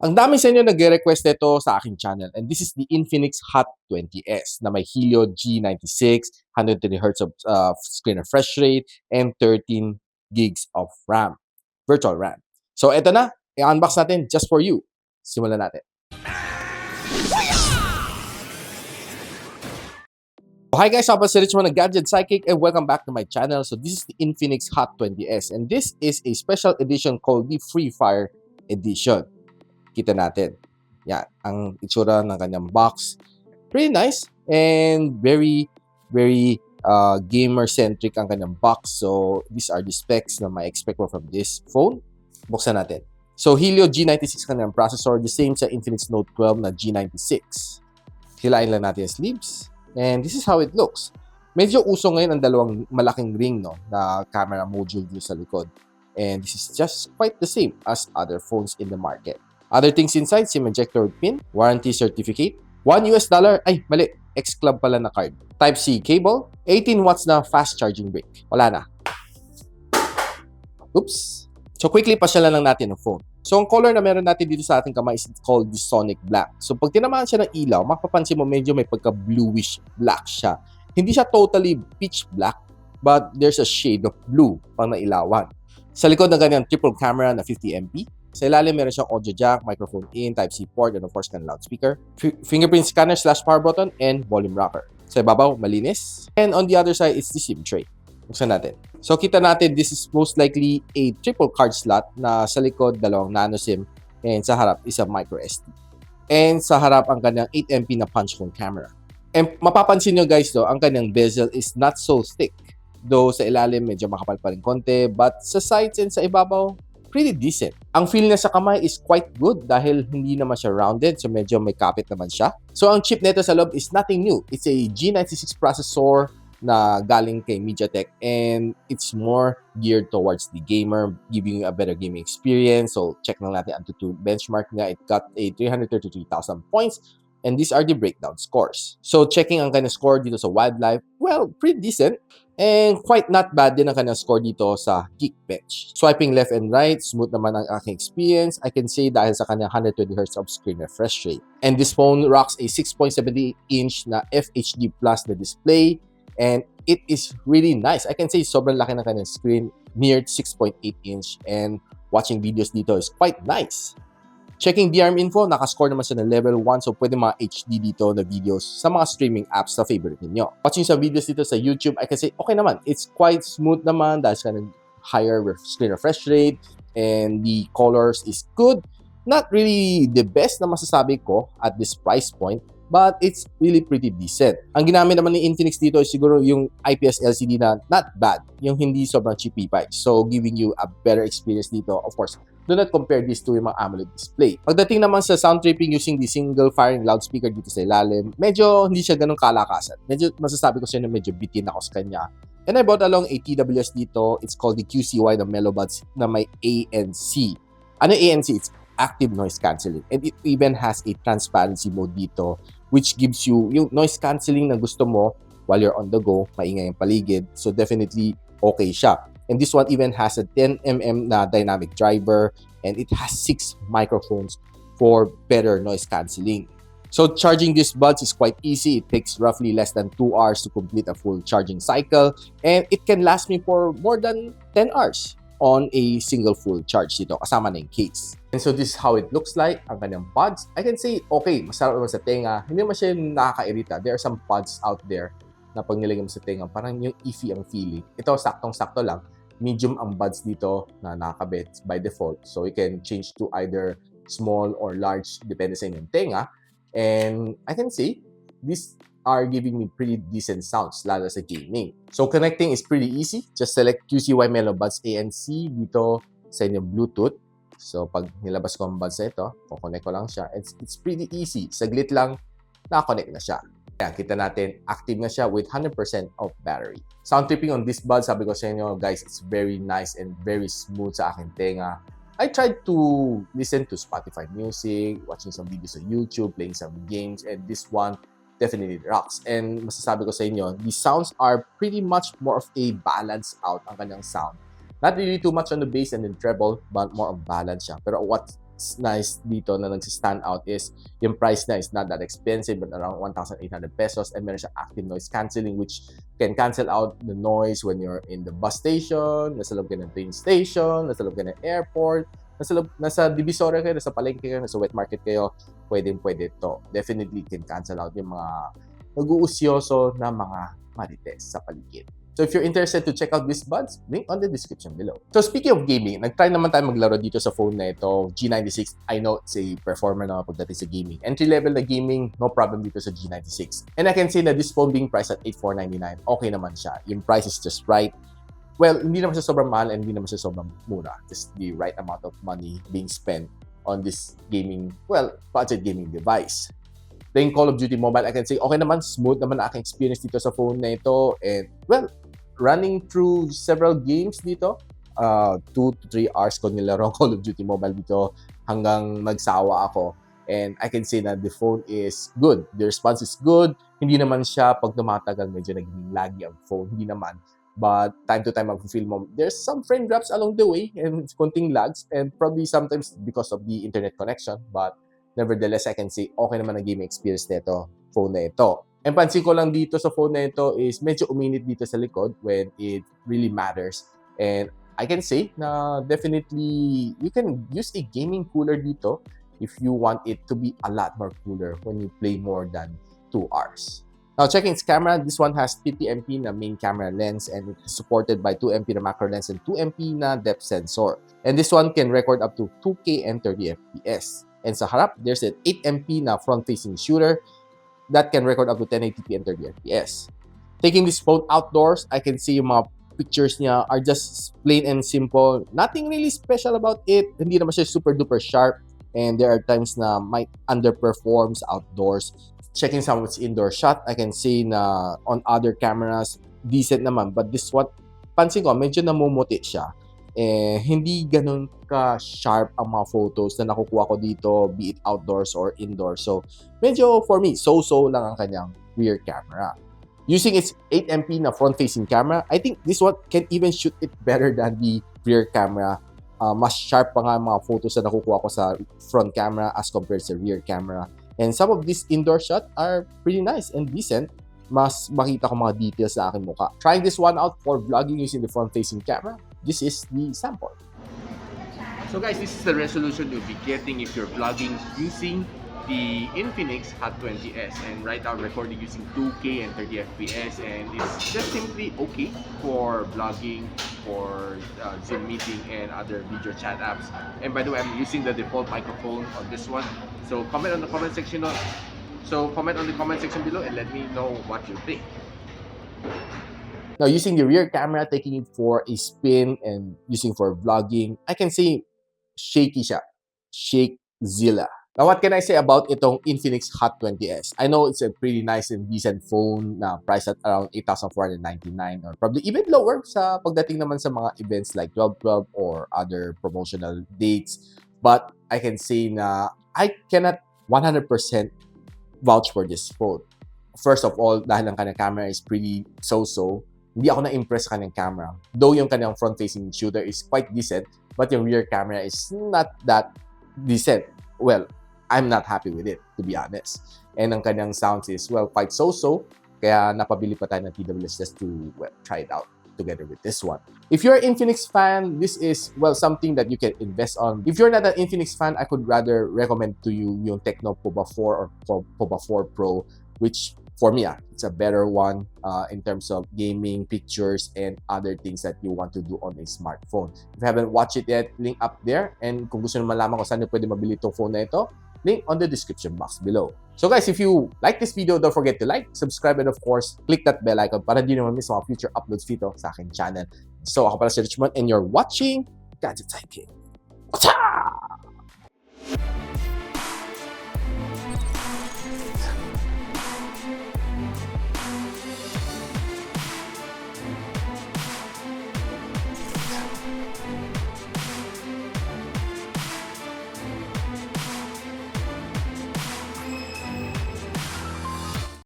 Ang dami sa inyo nagre-request nito sa aking channel, and this is the Infinix Hot 20S na may Helio G96, 120 Hz of screen refresh rate, and 13 gigs of RAM, virtual RAM. So eto na, i-unbox natin just for you. Simulan natin. Hi guys, ako si Rich mo ng Gadget Sidekick and welcome back to my channel. So this is the Infinix Hot 20S and this is a special edition called the Free Fire Edition. Kita natin. Yan, ang itsura ng kanyang box. Pretty nice and very gamer-centric ang kanyang box. So these are the specs na ma-expect mo from this phone. Buksan natin. So Helio G96 kanyang processor, the same sa Infinix Note 12 na G96. Hilain lang natin yung sleeves. And this is how it looks. Medyo uso ngayon ang dalawang malaking ring na camera module dito sa likod. And this is just quite the same as other phones in the market. Other things inside, SIM ejector pin, warranty certificate, $1 ay mali, X-Club pala na card, Type-C cable, 18 watts na fast charging brick. Wala na. Oops. So quickly pasyalan lang natin ang phone. So ang color na meron natin dito sa ating kamay is called the Sonic Black. So pag tinamaan siya ng ilaw, mapapansin mo medyo may pagka bluish black siya. Hindi siya totally pitch black, but there's a shade of blue pang nailawan. Sa likod ng ganyan triple camera na 50MP. Sa ilalim meron siyang audio jack, microphone in, Type-C port, and of course kan loudspeaker. Fingerprint scanner / power button, and volume rocker. Sa ibabaw, malinis. And on the other side, it's the SIM tray. Buksan natin. So kita natin, this is most likely a triple card slot na sa likod, dalawang nano SIM, and sa harap, isa micro SD. And sa harap, ang kanyang 8MP na punch hole camera. And mapapansin nyo guys, ang kanyang bezel is not so thick. Though sa ilalim, medyo makapal pa rin konti, but sa sides and sa ibabaw, pretty decent. Ang feel niya sa kamay is quite good dahil hindi naman siya rounded, so medyo may kapit naman siya. So ang chip nito sa loob is nothing new. It's a G96 processor na galing kay MediaTek and it's more geared towards the gamer, giving you a better gaming experience. So check lang natin Antutu benchmark nga. It got a 333,000 points and these are the breakdown scores. So checking ang kanyang score dito sa wildlife, well, pretty decent. And quite not bad din ang kanyang score dito sa Geekbench. Swiping left and right, smooth naman ang aking experience. I can say dahil sa kanyang 120Hz of screen refresh rate. And this phone rocks a 6.70-inch na FHD Plus na display. And it is really nice. I can say sobrang laki ng kanyang screen, near 6.8-inch. And watching videos dito is quite nice. Checking DRM info, nakascore naman siya ng level 1 so pwede mga HD dito na videos sa mga streaming apps na favorite ninyo. Watching sa videos dito sa YouTube, I can say okay naman. It's quite smooth naman dahil sa higher screen refresh rate and the colors is good. Not really the best na masasabi ko at this price point, but it's really pretty decent. Ang ginamit naman ni Infinix dito is siguro yung IPS LCD na not bad, yung hindi sobrang cheapy price. So giving you a better experience dito, of course. Do not compare this to yung mga AMOLED display. Pagdating naman sa sound tripping using the single firing loudspeaker dito sa ilalim, medyo hindi siya ganun kalakasan. Medyo masasabi ko siya na medyo bitin ako sa kanya. And I bought along a TWS dito. It's called the QCY, the Mellow Buds na may ANC. Ano ANC? It's active noise cancelling. And it even has a transparency mode dito which gives you yung noise cancelling na gusto mo while you're on the go, maingay yung paligid. So definitely okay siya. And this one even has a 10mm na dynamic driver and it has 6 microphones for better noise cancelling. So charging these buds is quite easy. It takes roughly less than 2 hours to complete a full charging cycle and it can last me for more than 10 hours on a single full charge dito kasama na yung case. And so this is how it looks like, ang kanyang buds. I can say, okay, masarap naman sa tenga. Hindi naman siya nakakairita. There are some buds out there na pag nilagay mo sa tenga, parang yung iffy ang feeling. Ito, saktong-sakto lang. Medium ang buds dito na nakakabit by default. So you can change to either small or large depende sa inyong tenga. And I can say, these are giving me pretty decent sounds lalo sa gaming. So connecting is pretty easy. Just select QCY Mellow Buds ANC dito sa inyong Bluetooth. So pag nilabas ko ang buds na ito, kukonect ko lang siya. It's pretty easy. Saglit lang, nakakonect na siya. Kaya kita natin, active na siya with 100% of battery. Sound tripping on this bud, sabi ko sa inyo, guys, it's very nice and very smooth sa aking tenga. I tried to listen to Spotify music, watching some videos on YouTube, playing some games, and this one definitely rocks. And masasabi ko sa inyo, the sounds are pretty much more of a balance out ang kanyang sound. Not really too much on the bass and the treble, but more of balance siya. Pero what nice dito na nagsistand out is yung price na is not that expensive but around 1,800 pesos, and meron siya active noise cancelling which can cancel out the noise when you're in the bus station, nasa loob ka ng train station, nasa loob ka ng airport, nasa Divisoria kayo, nasa palengke kayo, nasa wet market kayo, pwede ito. Definitely can cancel out yung mga nag-uusyoso na mga marites sa paligid. So if you're interested to check out these buds, link on the description below. So speaking of gaming, nag-try naman tayo maglaro dito sa phone na ito, G96. I know it's a performer na pagdating sa gaming. Entry-level na gaming, no problem dito sa G96. And I can say na this phone being priced at 8,499, okay naman siya. Yung price is just right. Well, hindi naman siya sobrang mahal and hindi naman siya sobrang mura. Just the right amount of money being spent on this gaming, well, budget gaming device. Playing Call of Duty Mobile, I can say, okay naman, smooth naman ang aking experience dito sa phone na ito. And, well, running through several games dito, 2 to 3 hours ko nilaro Call of Duty Mobile dito hanggang nagsawa ako. And I can say that the phone is good. The response is good. Hindi naman siya, pag tumatagal, medyo naging laggy ang phone. Hindi naman. But time to time, mag-feel mo, there's some frame drops along the way and konting lags and probably sometimes because of the internet connection. But nevertheless, I can say, okay naman ang gaming experience nito, phone na ito. And pansin ko lang dito sa phone na ito is medyo uminit dito sa likod when it really matters. And I can say na definitely you can use a gaming cooler dito if you want it to be a lot more cooler when you play more than 2 hours. Now, checking its camera, this one has 50MP na main camera lens and it's supported by 2MP na macro lens and 2MP na depth sensor. And this one can record up to 2K and 30fps. And sa harap, there's an 8MP na front-facing shooter that can record up to 1080p and 30fps. Taking this phone outdoors, I can see yung mga pictures niya are just plain and simple. Nothing really special about it. Hindi naman siya super duper sharp. And there are times na might underperforms outdoors. Checking some of its indoor shot, I can see na on other cameras, decent naman. But this one, pansin ko, medyo namumuti siya. Hindi ganun ka-sharp ang mga photos na nakukuha ko dito, be it outdoors or indoors. So, medyo for me, so-so lang ang kanyang rear camera. Using its 8MP na front-facing camera, I think this one can even shoot it better than the rear camera. Mas sharp pa nga ang mga photos na nakukuha ko sa front camera as compared sa rear camera. And some of these indoor shots are pretty nice and decent. Mas makita ko mga details sa aking mukha. Trying this one out for vlogging using the front-facing camera. This is the sample. So guys, this is the resolution you'll be getting if you're vlogging using the Infinix Hot 20s. And right now I'm recording using 2K and 30fps, and it's just simply okay for vlogging, for Zoom meeting and other video chat apps. And by the way, I'm using the default microphone on this one. So comment on the comment section below and let me know what you think. Now, using the rear camera, taking it for a spin and using for vlogging, I can say shaky siya. Shakezilla. Now, what can I say about itong Infinix Hot 20s? I know it's a pretty nice and decent phone na priced at around 8,499 or probably even lower sa pagdating naman sa mga events like 12/12 or other promotional dates. But I can say na I cannot 100% vouch for this phone. First of all, dahil ang kanyang camera is pretty so-so, hindi ako na-impress sa kanyang camera. Though yung kanyang front-facing shooter is quite decent, but yung rear camera is not that decent. Well, I'm not happy with it, to be honest. And ang kanyang sounds is, well, quite so-so. Kaya napabili pa tayo ng TWS just to, well, try it out together with this one. If you're an Infinix fan, this is, well, something that you can invest on. If you're not an Infinix fan, I could rather recommend to you yung Tecno Poba 4 or Poba 4 Pro, which for me, it's a better one in terms of gaming, pictures, and other things that you want to do on a smartphone. If you haven't watched it yet, link up there. And kung gusto nyo malaman kung saan nyo pwede mabili itong phone na ito, link on the description box below. So guys, if you like this video, don't forget to like, subscribe, and of course, click that bell icon para di naman miss mga future uploads dito sa aking channel. So ako pala si Richmond and you're watching Gadget Sidekick. What's up?